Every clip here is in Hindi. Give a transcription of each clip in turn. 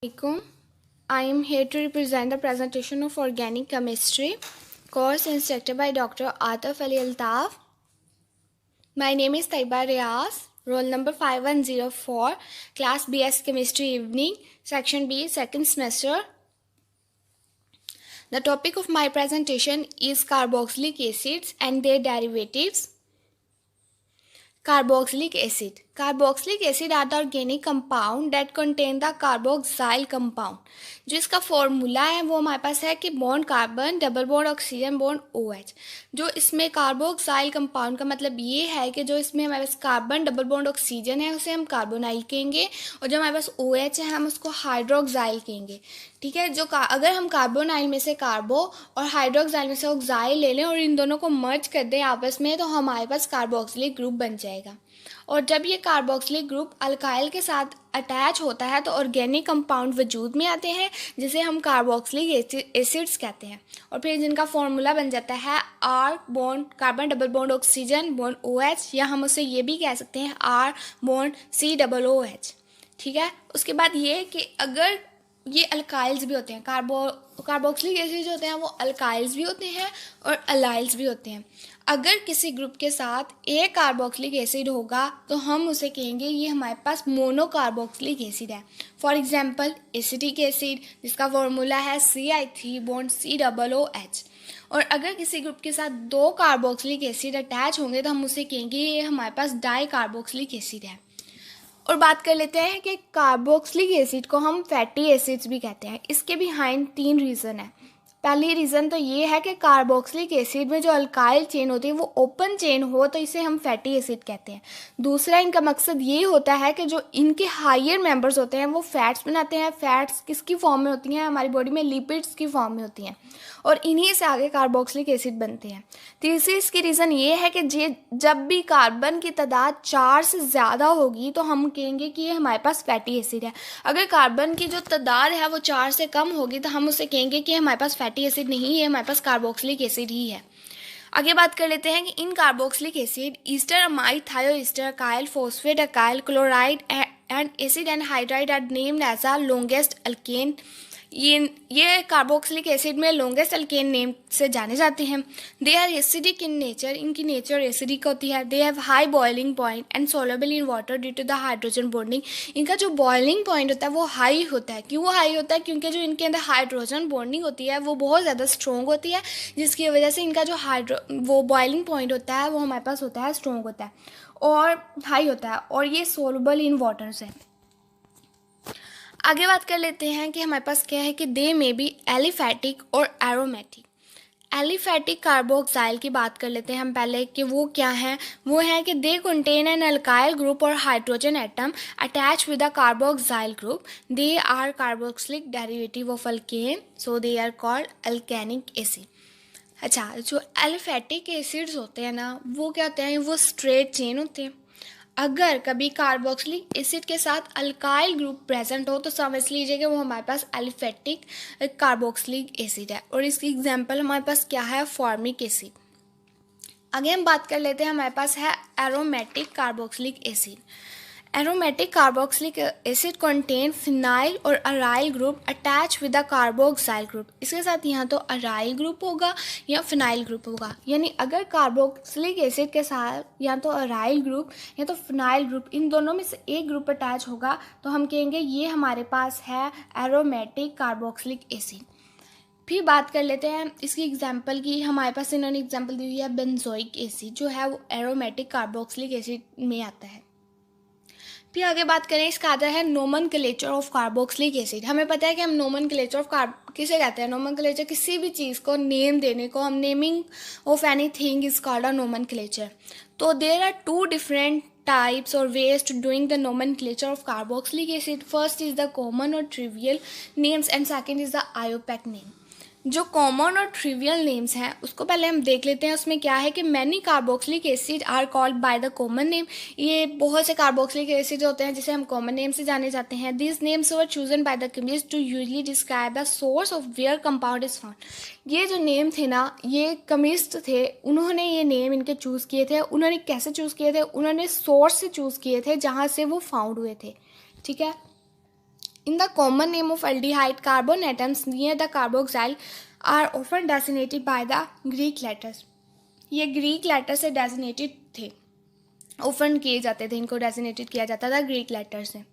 Assalamualaikum. I am here to represent the presentation of Organic Chemistry course instructed by Dr. Ataf Ali Altaf. My name is Taiba Riaz, roll number 5104, class BS Chemistry Evening, section B, second semester. The topic of my presentation is carboxylic acids and their derivatives. Carboxylic acid. Carboxylic acid are the organic compound that contain the carboxyl compound. जो इसका फॉर्मूला है वो हमारे पास है कि bond carbon double bond oxygen bond OH। जो इसमें कार्बोक्साइल कंपाउंड का मतलब ये है कि जो इसमें हमारे पास कार्बन डबल बॉन्ड ऑक्सीजन है उसे हम कार्बोनाइल कहेंगे और जो हमारे पास OH है हम उसको हाइड्रोक्साइल कहेंगे। ठीक है, जो अगर हम कार्बोनाइल में से कार्बो और हाइड्रोक्साइल में से ऑक्साइल ले लें और इन दोनों को मर्ज कर दें आपस में तो हमारे पास कार्बोक्सिलिक ग्रुप बन जाएगा। और जब ये कार्बोक्सिलिक ग्रुप अल्काइल के साथ अटैच होता है तो ऑर्गेनिक कंपाउंड वजूद में आते हैं जिसे हम कार्बोक्सिलिक एसिड्स कहते हैं। और फिर जिनका फॉर्मूला बन जाता है R bond carbon double bond oxygen bond OH, या हम उसे ये भी कह सकते हैं R बॉन्ड COOH। ठीक है, उसके बाद ये कि अगर ये अल्काइल्स भी होते हैं, कार्बोक्सिलिक एसिड होते हैं वो अल्काइल्स भी होते हैं और अलाइल्स भी होते हैं। अगर किसी ग्रुप के साथ एक कार्बोक्सिलिक एसिड होगा तो हम उसे कहेंगे ये हमारे पास मोनोकार्बोक्सिलिक एसिड है। फॉर एग्जांपल एसिटिक एसिड जिसका फॉर्मूला है CI3 बॉन्ड COOH। और अगर किसी ग्रुप के साथ दो कार्बोक्सिलिक एसिड अटैच होंगे तो हम उसे कहेंगे ये हमारे पास डाई कार्बोक्सिलिक एसिड है। और बात कर लेते हैं कि कार्बोक्सिलिक एसिड को हम फैटी एसिड्स भी कहते हैं। इसके बिहाइंड 3 रीज़न है। पहली रीज़न तो ये है कि कार्बोक्सिलिक एसिड में जो अल्काइल चेन होती है वो ओपन चेन हो तो इसे हम फैटी एसिड कहते हैं। दूसरा इनका मकसद ये होता है कि जो इनके हायर मेंबर्स होते हैं वो फैट्स बनाते हैं। फैट्स किसकी फॉर्म में होती हैं? हमारी बॉडी में लिपिड्स की फॉर्म में होती हैं और इन्हीं से आगे कार्बोक्सिलिक एसिड बनते हैं। तीसरी इसकी रीज़न ये है कि जब भी कार्बन की तादाद 4 से ज़्यादा होगी तो हम कहेंगे कि ये हमारे पास फैटी एसिड है। अगर कार्बन की जो तादाद है वो 4 से कम होगी तो हम उसे कहेंगे कि हमारे पास फैटी एसिड नहीं है, हमारे पास कार्बोक्सिलिक एसिड ही है। आगे बात कर लेते हैं कि इन carboxylic acid ester amide thioester acyl phosphate acyl chloride and acid and hydride are named as a longest alkane. ये कार्बोक्सिलिक एसिड में लॉन्गेस्ट अल्केन नेम से जाने जाते हैं। They are acidic in nature, इनकी नेचर एसिडिक होती है। They have high boiling point and soluble in water due to the hydrogen bonding. इनका जो बॉइलिंग पॉइंट होता है वो हाई होता है। क्यों हाई होता है? क्योंकि जो इनके अंदर हाइड्रोजन बॉन्डिंग होती है वो बहुत ज़्यादा स्ट्रॉन्ग होती है, जिसकी वजह से इनका जो वो बॉइलिंग पॉइंट होता है वो हमारे पास होता है स्ट्रॉन्ग होता है और हाई होता है और ये सोलेबल इन वाटर से। आगे बात कर लेते हैं कि हमारे पास क्या है कि दे में भी एलिफैटिक और एरोमेटिक। एलिफैटिक कार्बोक्साइल की बात कर लेते हैं हम पहले कि वो क्या है। वो है कि they contain an alkyl group और hydrogen atom attach with a carboxyl group. They are carboxylic derivative of alkane, so they are called alkanoic acid. अच्छा, जो एलिफैटिक एसिड्स होते हैं ना वो क्या होते हैं? वो स्ट्रेट चेन होते हैं। अगर कभी कार्बोक्सिलिक एसिड के साथ अल्काइल ग्रुप प्रेजेंट हो तो समझ लीजिए कि वो हमारे पास एलिफैटिक कार्बोक्सिलिक एसिड है। और इसकी एग्जांपल हमारे पास क्या है? Formic acid. आगे हम बात कर लेते हैं, हमारे पास है aromatic carboxylic acid. Aromatic carboxylic acid contain phenyl और aryl group attach with the carboxyl group. इसके साथ यहाँ तो अराइल ग्रुप होगा या फिनाइल ग्रुप होगा, यानी अगर कार्बोक्सिलिक एसिड के साथ या तो अराइल ग्रुप या तो फिनाइल ग्रुप इन दोनों में से एक ग्रुप अटैच होगा तो हम कहेंगे ये हमारे पास है एरोमेटिक कार्बोक्सिलिक एसिड। फिर बात कर लेते हैं इसकी एग्जाम्पल की। हमारे पास इन्होंने एग्जाम्पल दी हुई है बेंजोइक एसिड, जो है वो एरोमेटिक कार्बोक्सिलिक एसिड में आता है। फिर आगे बात करें, इसका आता है नोमेनक्लेचर ऑफ कार्बोक्सिलिक एसिड। हमें पता है कि हम नोमेनक्लेचर ऑफ किसे कहते हैं? नोमेनक्लेचर किसी भी चीज़ को नेम देने को हम naming of anything is called a nomenclature. तो there are 2 different types or ways to doing the nomenclature of carboxylic acid. First is the common or trivial names and second is the IUPAC name. जो कॉमन और ट्रिवियल नेम्स हैं उसको पहले हम देख लेते हैं। उसमें क्या है कि many carboxylic acid are called by the common name. ये बहुत से कार्बोक्सिलिक एसिड होते हैं जिसे हम कॉमन नेम से जाने जाते हैं। This names were chosen by the chemist to usually describe the source of where compound is found. ये जो नेम थे ना, ये केमिस्ट थे, उन्होंने ये नेम इनके चूज़ किए थे। उन्होंने कैसे चूज़ किए थे? उन्होंने सोर्स से चूज़ किए थे जहाँ से वो फाउंड हुए थे। ठीक है, In the common name of aldehyde, carbon atoms near the carboxyl are often designated by the Greek letters. ये ग्रीक लेटर से डेजिनेटेड थे, ओफन किए जाते थे, इनको डेजिनेटेड किया जाता था ग्रीक लेटर से.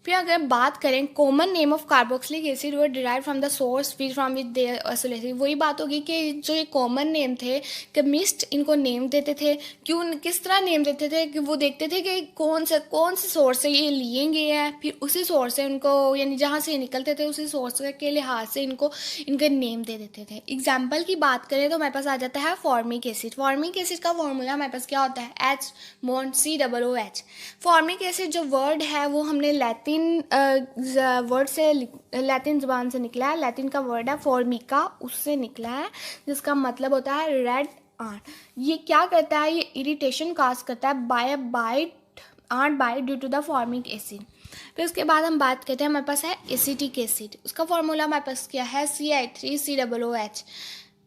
फिर अगर बात करें common name of carboxylic acid were derive from the source फिर फ्रॉम विच दे आइसोलेटेड. वही बात होगी कि जो ये कॉमन नेम थे, केमिस्ट इनको नेम देते थे. क्यों, किस तरह नेम देते थे कि वो देखते थे कि कौन से सोर्स से ये लिए गए हैं, फिर उसी सोर्स से उनको, यानी जहाँ से ये निकलते थे उसी सोर्स के लिहाज से इनको इनके नेम दे देते थे. एग्जाम्पल की बात करें तो हमारे पास आ जाता है फॉर्मिक एसिड. फॉर्मिक एसिड का फॉर्मूला हमारे पास क्या होता है, H(COOH). फॉर्मिक एसिड जो वर्ड है वो हमने लैटिन वर्ड से, लैटिन ज़बान से निकला है. लैटिन का वर्ड है फॉर्मिका, उससे निकला है, जिसका मतलब होता है रेड आंट. ये क्या करता है, ये इरिटेशन काज करता है by ant bite due to the formic acid. फिर उसके बाद हम बात करते हैं, हमारे पास है एसिटिक एसिड. उसका फॉर्मूला हमारे पास क्या है, CI3COOH.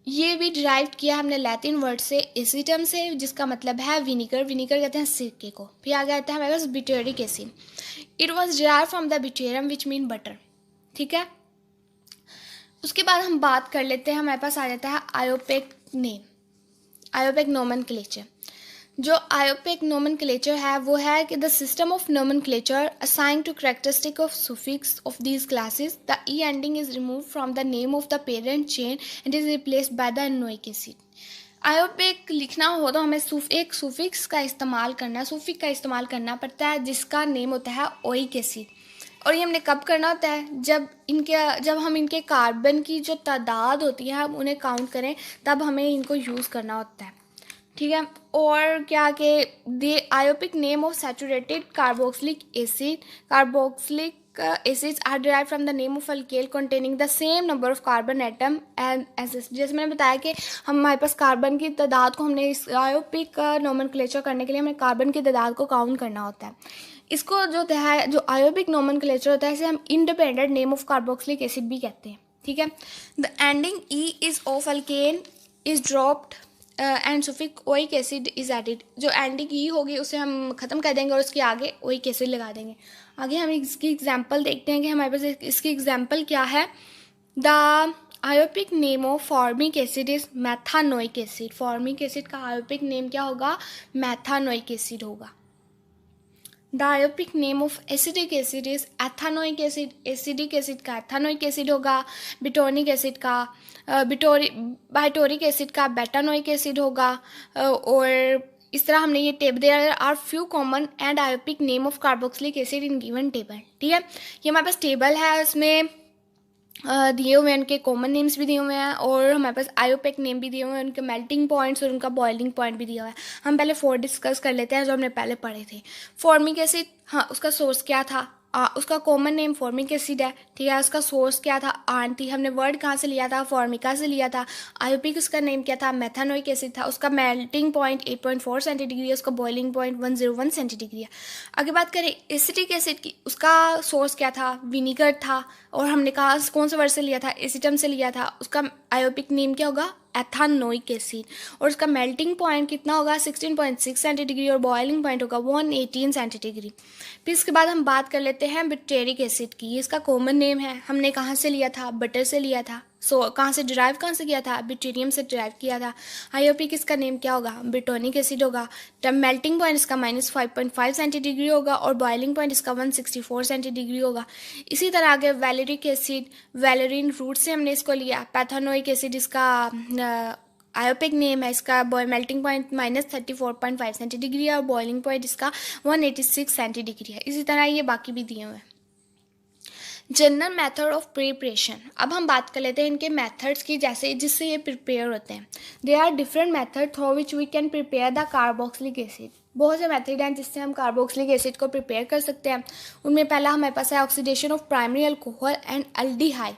ये भी डिराइव किया हमने लैटिन वर्ड से एसिटम से, जिसका मतलब है विनीगर. विनीगर कहते हैं सिरके को. फिर आगे आता है हमारे पास butyric acid. It was derive from the butyrum which mean butter. ठीक है. उसके बाद हम बात कर लेते हैं, हमारे पास आ जाता है आयोपेक नेम, आयोपेक नोमेनक्लेचर. जो आयोपेक नोमेनक्लेचर है वो है कि the system of nomenclature assign to characteristic of suffix of these classes. The e ending is remove from the name of the parent chain and is replaced by the anoic acid. IUPAC लिखना हो तो हमें एक सुफिक्स का इस्तेमाल करना है, सुफिक का इस्तेमाल करना पड़ता है, जिसका नेम होता है ओइक एसिड. और ये हमने कब करना होता है, जब हम इनके कार्बन की जो तादाद होती है हम उन्हें काउंट करें, तब हमें इनको यूज़ करना होता है. ठीक है. और क्या कि the IUPAC name of saturated carboxylic acids are derived from the name of alkyl containing the same number of carbon atom and acids. जैसे मैंने बताया कि हमारे पास कार्बन की तादाद को, हमने इस आयोपिक नोमेनक्लेचर करने के लिए हमें कार्बन की तादाद को काउंट करना होता है. इसको जो है, जो आयोपिक नोमेनक्लेचर होता है, इसे हम independent name of carboxylic acid भी कहते हैं. ठीक है. The ending e is of alkane is dropped and suffix oic acid is added. जो एंडिंग ई होगी उसे हम ख़त्म कर देंगे और उसके आगे ओइक एसिड लगा देंगे. आगे हम इसकी एग्जांपल देखते हैं कि हमारे पास इसकी एग्जांपल क्या है. The IUPAC name of formic acid is methanoic acid. Formic acid का आयोपिक नेम क्या होगा, मैथानोइक एसिड होगा. The IUPAC name of acidic acid is ethanoic acid. Acidic acid का एथानोइक एसिड होगा. बिटोनिक एसिड का बाइटोरिक एसिड का बेटानोइक एसिड होगा. और इस तरह हमने ये table, there are few common and IUPAC name of carboxylic acid in given table. ठीक है. ये हमारे पास टेबल है, उसमें दिए हुए हैं, उनके कॉमन नेम्स भी दिए हुए हैं और हमारे पास आयोपेक नेम भी दिए हुए हैं, उनके मेल्टिंग पॉइंट्स और उनका बॉइलिंग पॉइंट भी दिया हुआ है. हम पहले 4 डिस्कस कर लेते हैं जो हमने पहले पढ़े थे. फॉर्मिक एसिड, हाँ, उसका सोर्स क्या था, उसका कॉमन नेम फॉर्मिक एसिड है. ठीक है. उसका सोर्स क्या था, आंट थी. हमने वर्ड कहाँ से लिया था, फॉर्मिका से लिया था. आयोपिक उसका नेम क्या था, मेथानोइक एसिड था. उसका मेल्टिंग पॉइंट 8.4 सेंटीडिग्री है, उसका बॉइलिंग पॉइंट 101 सेंटीडिग्री है. आगे बात करें एसिटिक एसिड की, उसका सोर्स क्या था, विनीगर था. और हमने कहा कौन से वर्ड से लिया था, एसिटम से लिया था. उसका आयोपिक नेम क्या होगा, एथानोइक एसिड. और उसका मेल्टिंग पॉइंट कितना होगा, 16.6 सेंटीडिग्री और बॉइलिंग पॉइंट होगा 118 सेंटीडिग्री. फिर इसके बाद हम बात कर लेते हैं ब्यूटेरिक एसिड की. इसका कॉमन नेम है, हमने कहाँ से लिया था, बटर से लिया था. कहाँ से डिराइव किया था, ब्यूटेरियम से डिराइव किया था. आयोपिक इसका नेम क्या होगा, ब्यूटोनिक एसिड होगा. मेल्टिंग पॉइंट इसका -5.5 सेंटीडिग्री होगा और बॉइलिंग पॉइंट इसका 164 सेंटीडिग्री होगा. इसी तरह आगे वैलेरिक एसिड, वैलेरिन रूट से हमने इसको लिया. पैथानोइक एसिड इसका आयोपिक नेम है, इसका मेल्टिंग पॉइंट -34.5 सेंटीडिग्री है और बॉइलिंग पॉइंट इसका 186 सेंटीडिग्री है. इसी तरह ये बाकी भी दिए हुए हैं. General method of preparation. अब हम बात कर लेते हैं इनके मेथड्स की, जैसे जिससे ये प्रिपेयर होते हैं. They are different method through which we can prepare the carboxylic acid. बहुत से मेथड हैं जिससे हम कार्बोक्सिलिक एसिड को प्रिपेयर कर सकते हैं. उनमें पहला हमारे पास है oxidation of primary alcohol and aldehyde.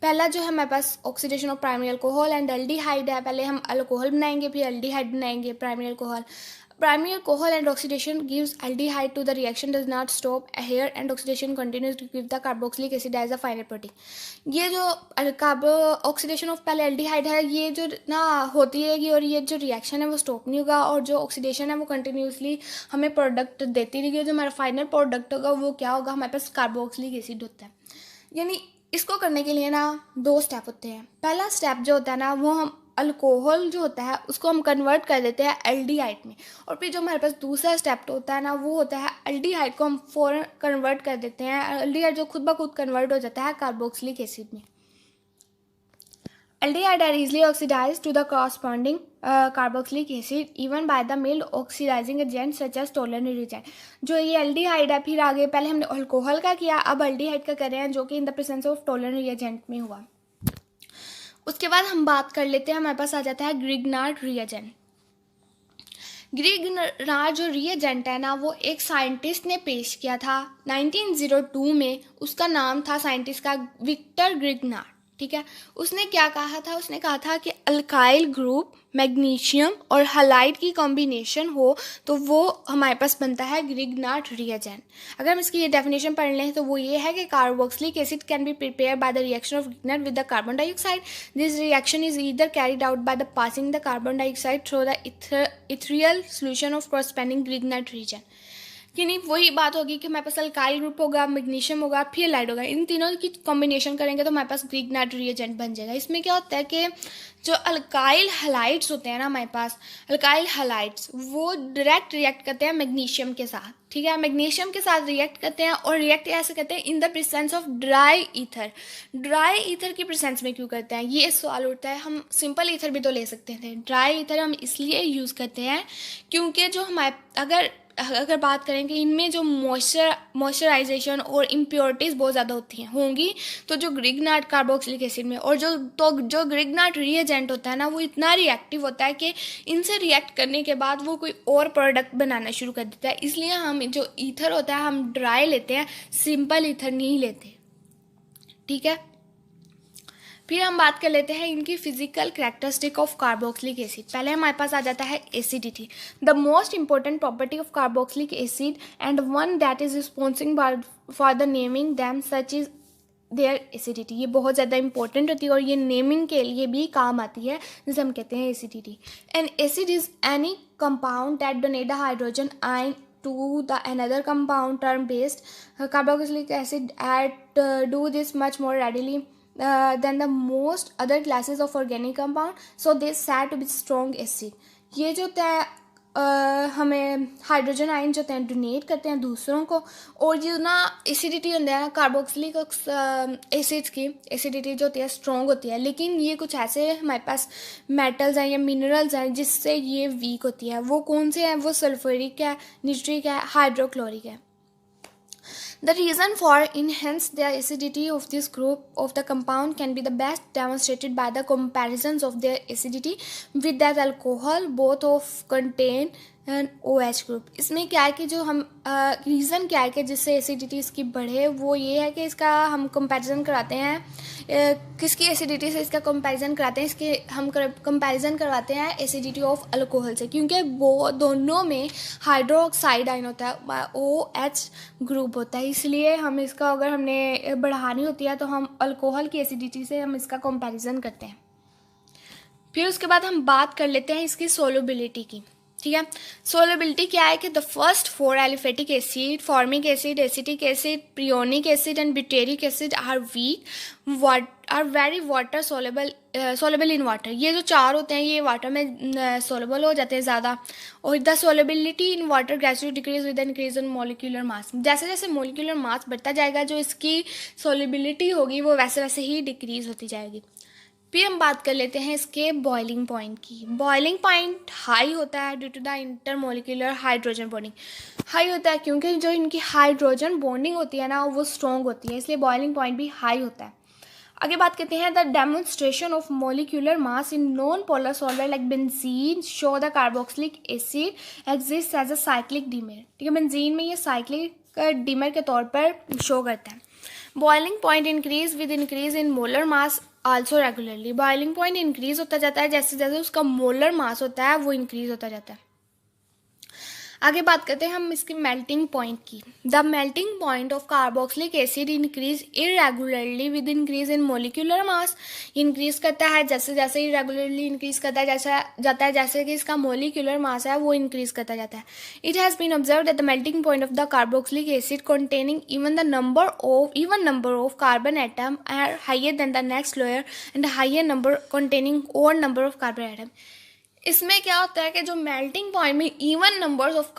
पहला जो है हमारे पास oxidation of primary alcohol and aldehyde है. पहले हम अल्कोहल बनाएंगे फिर एल्डिहाइड बनाएंगे, primary alcohol. Primary alcohol and oxidation gives aldehyde to the reaction does not stop here and oxidation continues to give the carboxylic acid as a final protein. ये जो ऑक्सीडेशन ऑफ पहले एल्डिहाइड है, ये जो ना होती रहेगी और ये जो रिएक्शन है वो स्टॉप नहीं होगा और जो ऑक्सीडेशन है वो कंटिन्यूसली हमें प्रोडक्ट देती रहेगी. जो हमारा फाइनल प्रोडक्ट होगा वो क्या होगा, हमारे पास कार्बोक्सिलिक एसिड होता है. यानी इसको करने के लिए ना 2 स्टेप होते हैं। पहला स्टेप जो होता है ना, वो हम अल्कोहल जो होता है उसको हम कन्वर्ट कर देते हैं एल्डिहाइड में, और फिर जो हमारे पास दूसरा स्टेप होता है ना, वो होता है एल्डिहाइड को हम फ़ौरन कन्वर्ट कर देते हैं। एल्डिहाइड जो खुद ब खुद कन्वर्ट हो जाता है कार्बोक्सिलिक एसिड में। Aldehyde are easily oxidized to the corresponding carboxylic acid even by the mild oxidizing agent such as toluene reagent। जो ये एल्डिहाइड है, फिर आगे पहले हमने अल्कोहल का किया, अब एल्डिहाइड का कर रहे हैं, जो कि in the presence of toluene reagent में हुआ। उसके बाद हम बात कर लेते हैं, हमारे पास आ जाता है ग्रिग्नार्ड रिएजेंट। ग्रिग्नार्ड जो रिएजेंट है ना, वो एक साइंटिस्ट ने पेश किया था 1902 में। उसका नाम था साइंटिस्ट का विक्टर ग्रिग्नार्ड, ठीक है। उसने क्या कहा था, उसने कहा था कि अल्काइल ग्रुप मैग्नीशियम और हैलाइड की कॉम्बिनेशन हो तो वो हमारे पास बनता है ग्रिग्नार्ड रिएजेंट। अगर हम इसकी ये डेफिनेशन पढ़ लें तो वो ये है कि carboxylic acid can be prepare by the reaction of Grignard with the carbon dioxide. This reaction is either carried out by the passing the carbon dioxide through the ethereal solution of corresponding Grignard reagent. कि नहीं, वही बात होगी कि हमारे पास अल्काइल ग्रुप होगा, मैग्नीशियम होगा, फिर हैलाइड होगा, इन तीनों की कॉम्बिनेशन करेंगे तो हमारे पास ग्रिग्नार्ड रिएजेंट बन जाएगा। इसमें क्या होता है कि जो अल्काइल हैलाइड्स होते हैं ना, हमारे पास अल्काइल हैलाइड्स वो डायरेक्ट रिएक्ट करते हैं मैग्नीशियम के साथ, ठीक है। मैग्नीशियम के साथ रिएक्ट करते हैं और रिएक्ट ऐसे करते हैं इन the presence of dry ether. Dry ether की प्रेजेंस में क्यों करते हैं, ये सवाल उठता है। हम सिंपल ईथर भी तो ले सकते थे। ड्राई ईथर हम इसलिए यूज़ करते हैं क्योंकि जो हमारे अगर बात करें कि इनमें जो मॉइस्चराइजेशन और इम्प्योरिटीज़ बहुत ज़्यादा होंगी तो जो ग्रिग्नार्ड कार्बोक्सिलिक एसिड में, और जो ग्रिग्नार्ड रिएजेंट होता है ना, वो इतना रिएक्टिव होता है कि इनसे रिएक्ट करने के बाद वो कोई और प्रोडक्ट बनाना शुरू कर देता है। इसलिए हम जो ईथर होता है हम ड्राई लेते हैं, सिंपल ईथर नहीं लेते, ठीक है। फिर हम बात कर लेते हैं इनकी physical characteristic of carboxylic acid. पहले हमारे पास आ जाता है acidity. The most important property of carboxylic acid and one that is responsible for the naming them such is their acidity. ये बहुत ज़्यादा इंपॉर्टेंट होती है और ये नेमिंग के लिए भी काम आती है, जिसे हम कहते हैं acidity. N acid is any compound that donate the hydrogen ion to the another compound term based carboxylic acid at do this much more readily than the most other classes of organic compound, so they said to be strong acid। ये जो होता है हमें हाइड्रोजन आयन जो होते हैं डोनेट करते हैं दूसरों को, और जो ना एसिडिटी होती है ना कार्बोक्सिलिक एसिड्स की एसिडिटी जो होती है स्ट्रॉन्ग होती है, लेकिन ये कुछ ऐसे हमारे पास मेटल्स हैं या मिनरल्स हैं जिससे ये वीक होती है। वो कौन से हैं, वो सल्फ्यूरिक है, निट्रिक है, हाइड्रोक्लोरिक है। The reason for enhance the acidity of this group of the compound can be the best demonstrated by the comparisons of their acidity with that alcohol both of contain an OH group। इसमें क्या है कि जो हम रीज़न क्या है कि जिससे एसिडिटी इसकी बढ़े, वो ये है कि इसका हम कंपैरिजन कराते हैं किसकी एसिडिटी से इसका कंपैरिजन कराते हैं, इसके हम कंपैरिजन करवाते हैं एसिडिटी ऑफ अल्कोहल से, क्योंकि वो दोनों में हाइड्रोक्साइड आयन होता है, OH ग्रुप होता है। इसलिए हम इसका अगर हमने बढ़ानी होती है तो हम अल्कोहल की एसिडिटी से हम इसका कंपैरिजन करते हैं। फिर उसके बाद हम बात कर लेते हैं इसकी सोलबिलिटी की, ठीक है। सोलबिलिटी क्या है कि the first 4 aliphatic acid, formic acid, acetic acid, propionic acid and butyric acid are weak are very water soluble in water. ये जो 4 होते हैं ये वाटर में सोलेबल हो जाते हैं ज़्यादा, और the solubility in water gradually decrease with increase in molecular mass. जैसे जैसे मोलिकुलर मास बढ़ता जाएगा जो इसकी सोलेबिलिटी होगी वो वैसे वैसे ही डिक्रीज होती जाएगी। फिर हम बात कर लेते हैं इसके बॉइलिंग पॉइंट की। बॉइलिंग पॉइंट हाई होता है due to the intermolecular hydrogen bonding. High होता है क्योंकि जो इनकी हाइड्रोजन बॉन्डिंग होती है ना वो स्ट्रॉन्ग होती है, इसलिए बॉइलिंग पॉइंट भी हाई होता है। आगे बात करते हैं the demonstration of molecular mass in non polar solvent like benzene show the carboxylic acid exist as a cyclic dimer, ठीक है। बेंजीन में ये साइक्लिक डीमर के तौर पर शो करता है। Boiling point increase with increase in molar mass also regularly. Boiling point increase होता जाता है जैसे जैसे उसका मोलर मास होता है वो इंक्रीज होता जाता है। आगे बात करते हैं हम इसकी मेल्टिंग पॉइंट की। The melting point of carboxylic acid increase irregularly with increase in molecular mass. Increase करता है जैसे जैसे इरेगुलरली इंक्रीज करता है जैसा जाता है, जैसे कि इसका मोलिकुलर मास है वो इंक्रीज करता जाता है। It has been observe that the melting point of the carboxylic acid containing even number of carbon atom are higher than the next layer and a higher number containing odd number of carbon atom। इसमें क्या होता है कि जो मेल्टिंग पॉइंट में इवन नंबर ऑफ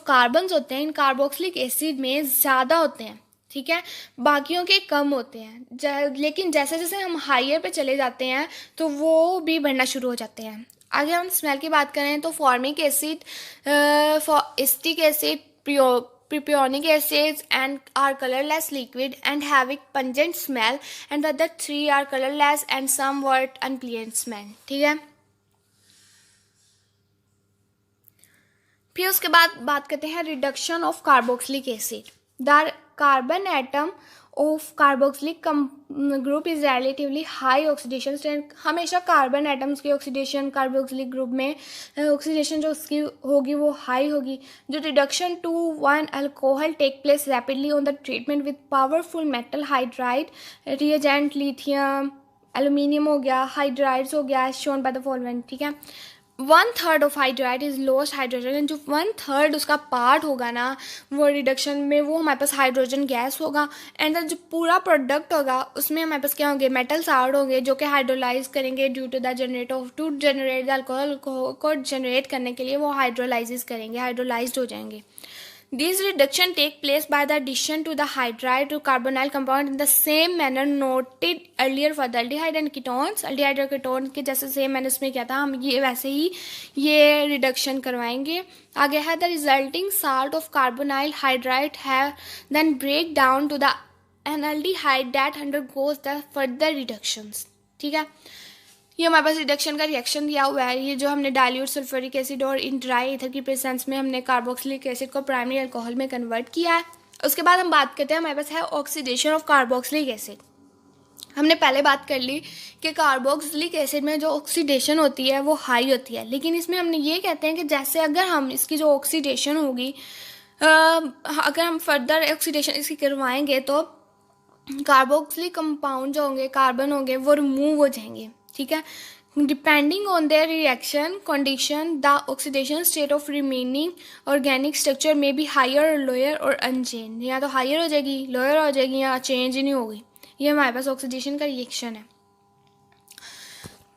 कार्बन होते हैं इन कार्बोक्सिलिक एसिड में ज़्यादा होते हैं, ठीक है, बाकियों के कम होते हैं। लेकिन जैसे जैसे हम हाइयर पे चले जाते हैं तो वो भी बढ़ना शुरू हो जाते हैं। आगे हम स्मेल की बात करें तो formic acid, acetic acid, propionic acids and are colorless liquid and have a pungent smell, and the other three are colorless and somewhat unpleasant smell, ठीक है। फिर उसके बाद बात करते हैं reduction of carboxylic acid. The carbon atom of carboxylic group is relatively high oxidation strength. हमेशा कार्बन एटम्स की ऑक्सीडेशन कार्बोक्सिलिक ग्रुप में ऑक्सीडेशन जो उसकी होगी वो हाई होगी। जो reduction to one alcohol take place rapidly on the treatment with powerful metal hydride reagent, lithium, aluminium हो गया, हाइड्राइड्स हो गया, शोन बाय द फॉलोइंग, ठीक है। 1/3 of hydride is lost hydrogen. जो 1/3 उसका पार्ट होगा ना वो रिडक्शन में वो हमारे पास हाइड्रोजन गैस होगा, एंड जो पूरा प्रोडक्ट होगा उसमें हमारे पास क्या होंगे, मेटल साल्ट होंगे जो कि हाइड्रोलाइज करेंगे due to the to generate the alcohol को जनरेट करने के लिए वो हाइड्रोलाइज करेंगे, हाइड्रोलाइज्ड हो जाएंगे। These reduction take place by the addition to the hydride to carbonyl compound in the same manner noted earlier for the aldehyde and ketones। aldehyde और ketone के जैसे सेम मैंने उसमें किया था, हम ये वैसे ही ये रिडक्शन करवाएंगे। आगे है the resulting salt of carbonyl hydride have then break down to the an aldehyde that undergoes the further reductions, ठीक है। ये हमारे पास रिडक्शन का रिएक्शन दिया हुआ है। ये जो हमने डाइल्यूट सल्फ्यूरिक एसिड और इन ड्राई ईथर की प्रेजेंस में हमने कार्बोक्सिलिक एसिड को प्राइमरी अल्कोहल में कन्वर्ट किया है। उसके बाद हम बात करते हैं हमारे पास है ऑक्सीडेशन ऑफ कार्बोक्सिलिक एसिड। हमने पहले बात कर ली कि कार्बोक्सिलिक एसिड में जो ऑक्सीडेशन होती है वो हाई होती है, लेकिन इसमें हमने ये कहते हैं कि जैसे अगर हम इसकी जो ऑक्सीडेशन होगी, अगर हम फर्दर ऑक्सीडेशन इसकी करवाएंगे तो कार्बोक्सिलिक कंपाउंड जो होंगे, कार्बन होंगे, वो रिमूव हो जाएंगे, ठीक है। Depending on their reaction condition the oxidation state of remaining organic structure में बी हायर, लोअर और अनचेंज। या तो हायर हो जाएगी, लोअर हो जाएगी, या चेंज ही नहीं होगी। ये हमारे पास ऑक्सीडेशन का रिएक्शन है,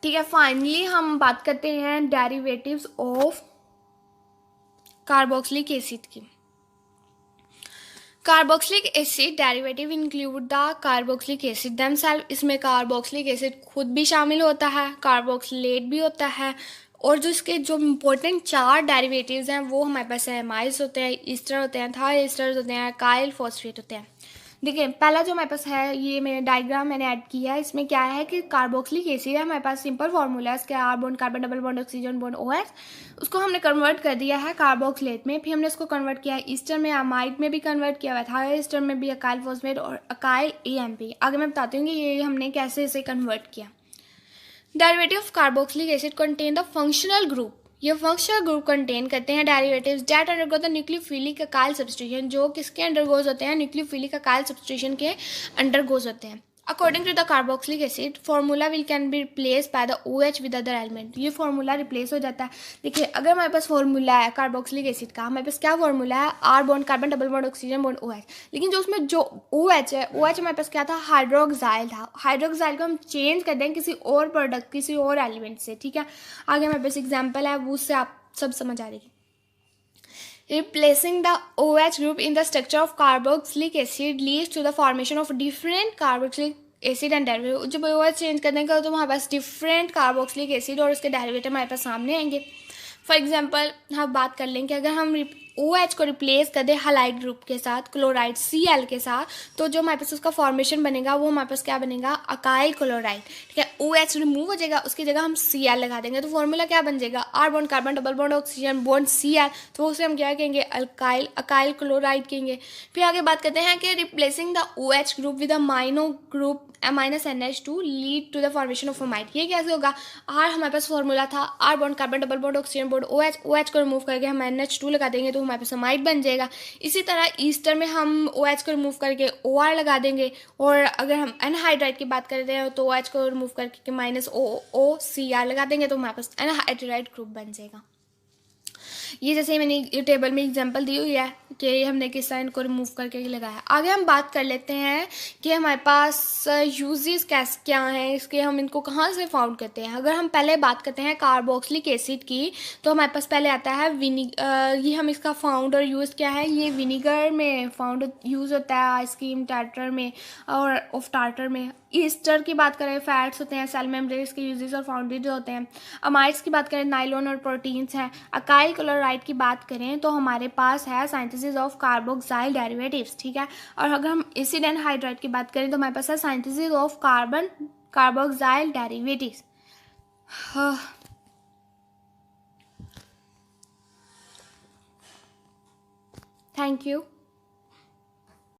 ठीक है। फाइनली हम बात करते हैं डेरिवेटिव्स ऑफ कार्बोक्सिलिक एसिड की। Carboxylic acid derivative include the carboxylic acid themselves. इसमें कार्बोक्सिलिक एसिड खुद भी शामिल होता है, कार्बोक्सिलेट भी होता है, और जो इसके जो इम्पोर्टेंट 4 डेरिवेटिव्स हैं वो हमारे पास एमाइड्स होते हैं, ईस्टर होते हैं, थायर ईस्टर्स होते हैं, काइल फॉस्फेट होते हैं। देखिए पहला जो हमारे पास है, ये मैंने डायग्राम मैंने ऐड किया है। इसमें क्या है कि कार्बोक्सिलिक एसिड है, हमारे पास सिंपल फार्मूला है इसका, R bond carbon, double bond oxygen, bond OH। उसको हमने कन्वर्ट कर दिया है कार्बोक्सिलेट में, फिर हमने इसको कन्वर्ट किया है ईस्टर में, अमाइड में भी कन्वर्ट किया हुआ है, थायर ईस्टर में भी, अकाइल फॉस्फेट और अकाइल AMP। आगे मैं बताती हूँ कि ये हमने कैसे इसे कन्वर्ट किया। Derivative of carboxylic acid contain the functional group. ये फंक्शनल ग्रुप कंटेन करते हैं derivatives that undergo the nucleophilic acyl substitution, जो किसके अंडरगोज होते हैं, न्यूक्लियोफिलिक अकाइल सब्स्टिट्यूशन के अंडरगोज होते हैं। According to the carboxylic acid formula will can be replace by the OH with other element. ये फार्मूला रिप्लेस हो जाता है। देखिए अगर हमारे पास फार्मूला है कार्बोक्सिलिक एसिड का, हमारे पास क्या फार्मूला है, R bond carbon, double bond oxygen, bond OH। लेकिन जो उसमें जो OH है, OH हमारे पास क्या था, हाइड्रोक्साइल था। हाइड्रोक्साइल को हम चेंज कर दें किसी और प्रोडक्ट, किसी और एलिमेंट से, ठीक है। आगे हमारे पास एग्जाम्पल है, वो उससे आप सब समझ आ जाएगी। Replacing the OH group in the structure of carboxylic acid leads to the formation of different carboxylic acid and derivative। जब OH चेंज करने का तो हमारे पास डिफरेंट कार्बोक्सिलिक एसिड और उसके डेरिवेटिव हमारे पास सामने आएंगे। फॉर एग्जांपल हम बात कर लें कि अगर हम OH को रिप्लेस कर दे हैलाइड ग्रुप के साथ, क्लोराइड Cl के साथ, तो जो हमारे पास उसका फॉर्मेशन बनेगा वो हमारे पास क्या बनेगा, अकाइल क्लोराइड। ठीक है, OH रिमूव हो जाएगा, उसकी जगह हम Cl लगा देंगे, तो फॉर्मूला क्या बन जाएगा, R bond carbon double bond oxygen bond Cl, तो उसे हम क्या कहेंगे, अकाइल क्लोराइड कहेंगे। फिर आगे बात करते हैं कि replacing the OH group with amino group -NH2 lead to the formation of amide. ये कैसे होगा, R हमारे पास फॉर्मूला था, R bond carbon double bond oxygen bond OH को रिमूव करके हम NH2 लगा देंगे तो हमारे पास अमाइड बन जाएगा। इसी तरह ईस्टर में हम OH को रिमूव करके OR लगा देंगे, और अगर हम एनहाइड्राइड की बात करते हैं तो OH को रिमूव करके -OCR लगा देंगे तो हमारे पास एनहाइड्राइड ग्रुप बन जाएगा। ये जैसे मैंने ये टेबल में एग्जांपल दी हुई है कि हमने किस तरह इनको रिमूव करके लगाया। आगे हम बात कर लेते हैं कि हमारे पास यूजेस क्या हैं, इसके हम इनको कहाँ से फाउंड करते हैं। अगर हम पहले बात करते हैं कार्बोक्सिलिक एसिड की, तो हमारे पास पहले आता है ये हम इसका फाउंड और यूज़ क्या है, ये विनीगर में फाउंड यूज़ होता है, आइसक्रीम टार्टर में और ऑफ टार्टर में। ईस्टर की बात करें, फैट्स होते हैं, सेल मेम्ब्रेन्स के यूजेस और फाउंडेड होते हैं। अमाइड्स की बात करें, नाइलॉन और प्रोटीन्स हैं। अकाइल क्लोराइड की बात करें तो हमारे पास है सिंथेसिस ऑफ कार्बोक्साइल डेरिवेटिव्स। ठीक है, और अगर हम एसिड एंड हाइड्राइड की बात करें तो हमारे पास है synthesis of carboxyl derivatives. Thank you.